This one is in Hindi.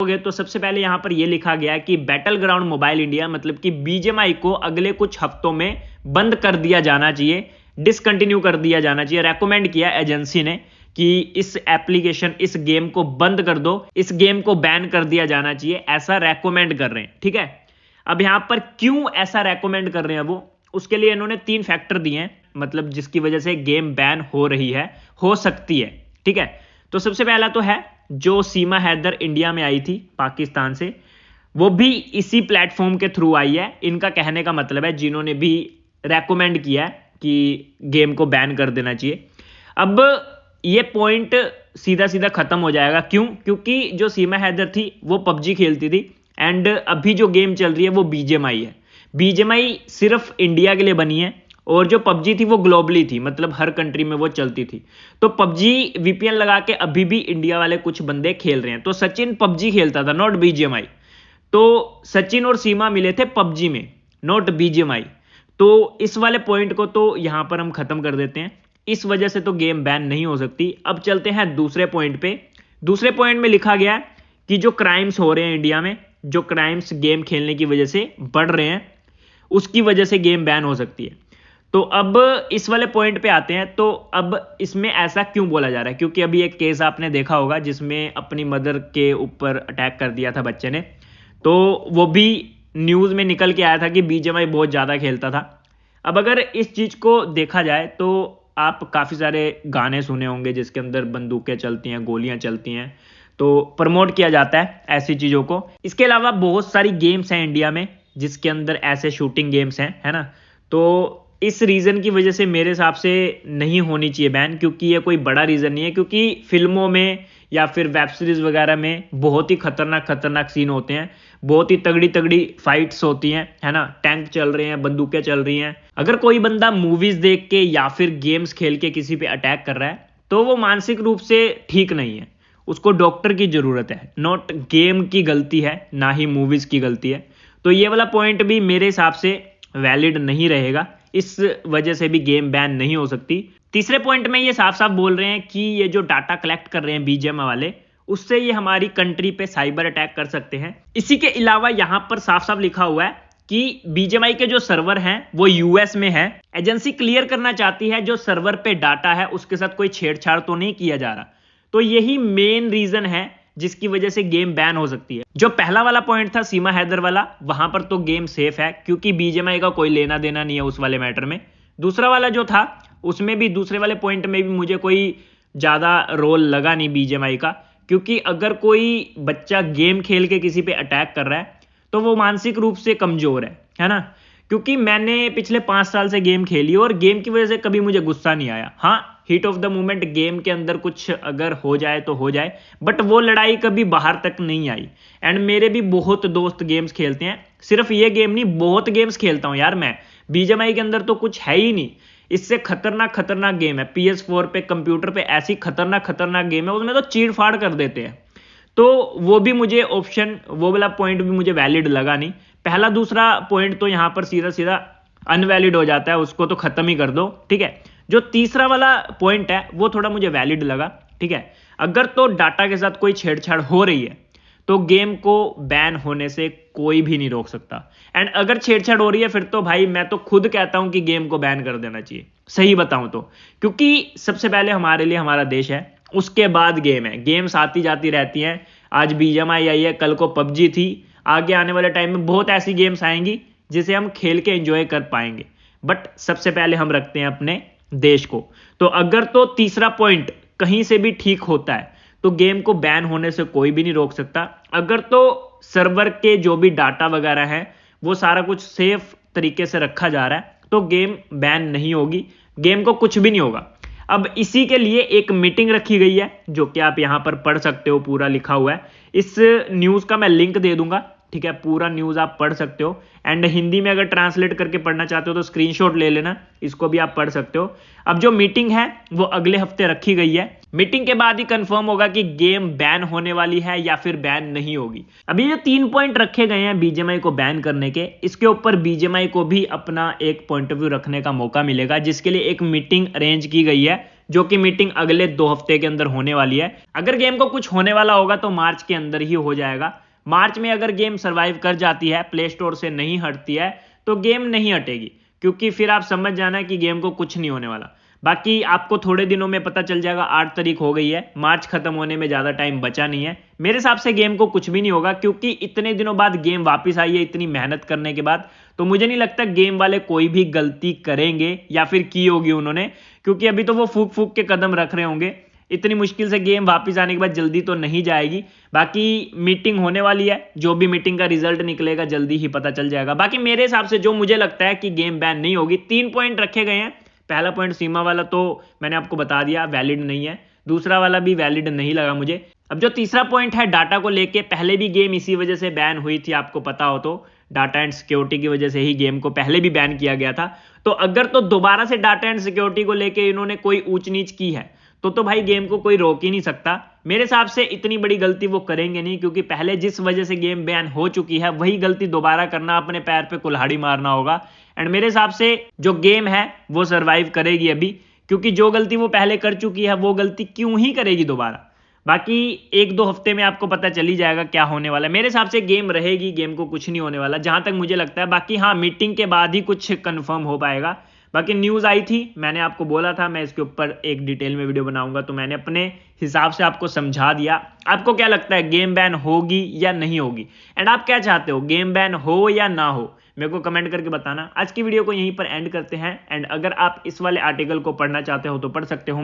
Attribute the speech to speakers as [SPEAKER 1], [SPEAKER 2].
[SPEAKER 1] तो सबसे पहले यहां पर यह लिखा गया कि बैटल ग्राउंड मोबाइल इंडिया मतलब कि बीजीएमआई को अगले कुछ हफ्तों में बंद कर दिया जाना चाहिए, डिसकंटिन्यू कर दिया जाना चाहिए। रेकमेंड किया एजेंसी ने कि इस एप्लीकेशन, इस गेम को बंद कर दो, इस गेम को बैन कर दिया जाना चाहिए, ऐसा रेकमेंड कर रहे हैं। ठीक है, अब यहां पर क्यों ऐसा रेकमेंड कर रहे हैं वो, उसके लिए इन्होंने 3 फैक्टर दिए हैं, मतलब जिसकी वजह से गेम बैन हो रही है, हो सकती है। ठीक है, तो सबसे पहला तो है जो सीमा हैदर इंडिया में आई थी पाकिस्तान से, वो भी इसी प्लेटफॉर्म के थ्रू आई है। इनका कहने का मतलब है जिन्होंने भी रेकमेंड किया है कि गेम को बैन कर देना चाहिए। अब ये पॉइंट सीधा सीधा खत्म हो जाएगा। क्यों? क्योंकि जो सीमा हैदर थी वो पबजी खेलती थी एंड अभी जो गेम चल रही है वो बीजीएमआई है। बीजीएमआई सिर्फ इंडिया के लिए बनी है और जो पबजी थी वो ग्लोबली थी, मतलब हर कंट्री में वो चलती थी। तो पबजी वीपीएन लगा के अभी भी इंडिया वाले कुछ बंदे खेल रहे हैं। तो सचिन पबजी खेलता था, नॉट बीजीएमआई। तो सचिन और सीमा मिले थे पबजी में, नॉट बीजीएमआई। तो इस वाले पॉइंट को तो यहां पर हम खत्म कर देते हैं। इस वजह से तो गेम बैन नहीं हो सकती। अब चलते हैं दूसरे पॉइंट पे। दूसरे पॉइंट में लिखा गया है कि जो क्राइम्स हो रहे हैं इंडिया में, जो क्राइम्स गेम खेलने की वजह से बढ़ रहे हैं, उसकी वजह से गेम बैन हो सकती है। तो अब इस वाले पॉइंट पे आते हैं। तो अब इसमें ऐसा क्यों बोला जा रहा है? क्योंकि अभी एक केस आपने देखा होगा जिसमें अपनी मदर के ऊपर अटैक कर दिया था बच्चे ने, तो वो भी न्यूज़ में निकल के आया था कि बीजीएमआई बहुत ज़्यादा खेलता था। अब अगर इस चीज़ को देखा जाए तो आप काफ़ी सारे गाने सुने होंगे जिसके अंदर बंदूकें चलती हैं, गोलियां चलती हैं, तो प्रमोट किया जाता है ऐसी चीज़ों को। इसके अलावा बहुत सारी गेम्स हैं इंडिया में जिसके अंदर ऐसे शूटिंग गेम्स हैं, है ना। तो इस रीज़न की वजह से मेरे हिसाब से नहीं होनी चाहिए बैन, क्योंकि ये कोई बड़ा रीज़न नहीं है। क्योंकि फिल्मों में या फिर वेब सीरीज़ वगैरह में बहुत ही खतरनाक खतरनाक सीन होते हैं, बहुत ही तगड़ी तगड़ी फाइट्स होती हैं, है ना। टैंक चल रहे हैं, बंदूकें चल रही हैं। अगर कोई बंदा मूवीज़ देख के या फिर गेम्स खेल के किसी पे अटैक कर रहा है तो वो मानसिक रूप से ठीक नहीं है, उसको डॉक्टर की ज़रूरत है। नॉट गेम की गलती है, ना ही मूवीज़ की गलती है। तो ये वाला पॉइंट भी मेरे हिसाब से वैलिड नहीं रहेगा, इस वजह से भी गेम बैन नहीं हो सकती। तीसरे पॉइंट में ये साफ साफ बोल रहे हैं कि ये जो डाटा कलेक्ट कर रहे हैं बीजीएमआई वाले, उससे ये हमारी कंट्री पे साइबर अटैक कर सकते हैं। इसी के अलावा यहां पर साफ साफ लिखा हुआ है कि बीजीएमआई के जो सर्वर हैं वो यूएस में है। एजेंसी क्लियर करना चाहती है जो सर्वर पे डाटा है उसके साथ कोई छेड़छाड़ तो नहीं किया जा रहा। तो यही मेन रीजन है जिसकी वजह से गेम बैन हो सकती है। जो पहला वाला पॉइंट था सीमा हैदर वाला, वहां पर तो गेम सेफ है क्योंकि बीजीएमआई का कोई लेना देना नहीं है उस वाले मैटर में। दूसरा वाला जो था उसमें भी, दूसरे वाले पॉइंट में भी मुझे कोई ज्यादा रोल लगा नहीं बीजीएमआई का, क्योंकि अगर कोई बच्चा गेम खेल के किसी पे अटैक कर रहा है तो वो मानसिक रूप से कमजोर है ना। क्योंकि मैंने पिछले 5 साल से गेम खेली और गेम की वजह से कभी मुझे गुस्सा नहीं आया। हाँ, heat of the moment game के अंदर कुछ अगर हो जाए तो हो जाए, बट वो लड़ाई कभी बाहर तक नहीं आई। एंड मेरे भी बहुत दोस्त गेम्स खेलते हैं, सिर्फ ये गेम नहीं बहुत गेम्स खेलता हूं यार मैं। बीजीएमआई के अंदर तो कुछ है ही नहीं, इससे खतरनाक खतरनाक गेम है। PS4 पे, कंप्यूटर पे ऐसी खतरनाक खतरनाक गेम है, उसमें तो चीड़ फाड़ कर देते हैं। तो वो भी मुझे ऑप्शन, वो वाला पॉइंट भी मुझे वैलिड लगा नहीं। पहला दूसरा पॉइंट तो यहां पर सीधा सीधा अनवैलिड हो जाता है, उसको तो खत्म ही कर दो। ठीक है, जो तीसरा वाला पॉइंट है वो थोड़ा मुझे वैलिड लगा। ठीक है, अगर तो डाटा के साथ कोई छेड़छाड़ हो रही है तो गेम को बैन होने से कोई भी नहीं रोक सकता। एंड अगर छेड़छाड़ हो रही है फिर तो भाई मैं तो खुद कहता हूं कि गेम को बैन कर देना चाहिए, सही बताऊं तो। क्योंकि सबसे पहले हमारे लिए हमारा देश है, उसके बाद गेम है। गेम्स आती जाती रहती हैं, आज बीजीएमआई आई है, कल को पबजी थी, आगे आने वाले टाइम में बहुत ऐसी गेम्स आएंगी जिसे हम खेल के एंजॉय कर पाएंगे। बट सबसे पहले हम रखते हैं अपने देश को। तो अगर तो तीसरा पॉइंट कहीं से भी ठीक होता है तो गेम को बैन होने से कोई भी नहीं रोक सकता। अगर तो सर्वर के जो भी डाटा वगैरह है वो सारा कुछ सेफ तरीके से रखा जा रहा है तो गेम बैन नहीं होगी, गेम को कुछ भी नहीं होगा। अब इसी के लिए एक मीटिंग रखी गई है जो कि आप यहां पर पढ़ सकते हो, पूरा लिखा हुआ है। इस न्यूज का मैं लिंक दे दूंगा, ठीक है, पूरा न्यूज आप पढ़ सकते हो। एंड हिंदी में अगर ट्रांसलेट करके पढ़ना चाहते हो तो स्क्रीनशॉट ले लेना, इसको भी आप पढ़ सकते हो। अब जो मीटिंग है वो अगले हफ्ते रखी गई है। मीटिंग के बाद ही कंफर्म होगा कि गेम बैन होने वाली है या फिर बैन नहीं होगी। अभी जो 3 पॉइंट रखे गए हैं बीजीएमआई को बैन करने के, इसके ऊपर बीजीएमआई को भी अपना एक पॉइंट ऑफ व्यू रखने का मौका मिलेगा, जिसके लिए एक मीटिंग अरेंज की गई है जो कि मीटिंग अगले 2 हफ्ते के अंदर होने वाली है। अगर गेम को कुछ होने वाला होगा तो मार्च के अंदर ही हो जाएगा। मार्च में अगर गेम सर्वाइव कर जाती है, प्ले स्टोर से नहीं हटती है, तो गेम नहीं हटेगी, क्योंकि फिर आप समझ जाना कि गेम को कुछ नहीं होने वाला। बाकी आपको थोड़े दिनों में पता चल जाएगा। 8 तारीख हो गई है, मार्च खत्म होने में ज़्यादा टाइम बचा नहीं है। मेरे हिसाब से गेम को कुछ भी नहीं होगा, क्योंकि इतने दिनों बाद गेम वापस आई है, इतनी मेहनत करने के बाद। तो मुझे नहीं लगता गेम वाले कोई भी गलती करेंगे या फिर की होगी उन्होंने, क्योंकि अभी तो वो फूक फूक के कदम रख रहे होंगे। इतनी मुश्किल से गेम वापस आने के बाद जल्दी तो नहीं जाएगी। बाकी मीटिंग होने वाली है, जो भी मीटिंग का रिजल्ट निकलेगा जल्दी ही पता चल जाएगा। बाकी मेरे हिसाब से जो मुझे लगता है कि गेम बैन नहीं होगी, 3 पॉइंट रखे गए हैं। पहला पॉइंट सीमा वाला तो मैंने आपको बता दिया, वैलिड नहीं है। दूसरा वाला भी वैलिड नहीं लगा मुझे। अब जो तीसरा पॉइंट है डाटा को लेके, पहले भी गेम इसी वजह से बैन हुई थी, आपको पता हो तो। डाटा एंड सिक्योरिटी की वजह से ही गेम को पहले भी बैन किया गया था। तो अगर तो दोबारा से डाटा एंड सिक्योरिटी को लेके इन्होंने कोई ऊंच नीच की है, तो भाई गेम को कोई रोक ही नहीं सकता। मेरे हिसाब से इतनी बड़ी गलती वो करेंगे नहीं, क्योंकि पहले जिस वजह से गेम बैन हो चुकी है वही गलती दोबारा करना, अपने पैर पे कुल्हाड़ी मारना होगा। एंड मेरे हिसाब से जो गेम है वो सरवाइव करेगी अभी, क्योंकि जो गलती वो पहले कर चुकी है वो गलती क्यों ही करेगी दोबारा। बाकी 1-2 हफ्ते में आपको पता चल ही जाएगा क्या होने वाला है। मेरे हिसाब से गेम रहेगी, गेम को कुछ नहीं होने वाला जहां तक मुझे लगता है। बाकी हाँ, मीटिंग के बाद ही कुछ कंफर्म हो पाएगा। बाकी न्यूज़ आई थी, मैंने आपको बोला था मैं इसके ऊपर एक डिटेल में वीडियो बनाऊंगा, तो मैंने अपने हिसाब से आपको समझा दिया। आपको क्या लगता है, गेम बैन होगी या नहीं होगी? एंड आप क्या चाहते हो, गेम बैन हो या ना हो? मेरे को कमेंट करके बताना। आज की वीडियो को यहीं पर एंड करते हैं। एंड अगर आप इस वाले आर्टिकल को पढ़ना चाहते हो तो पढ़ सकते हो।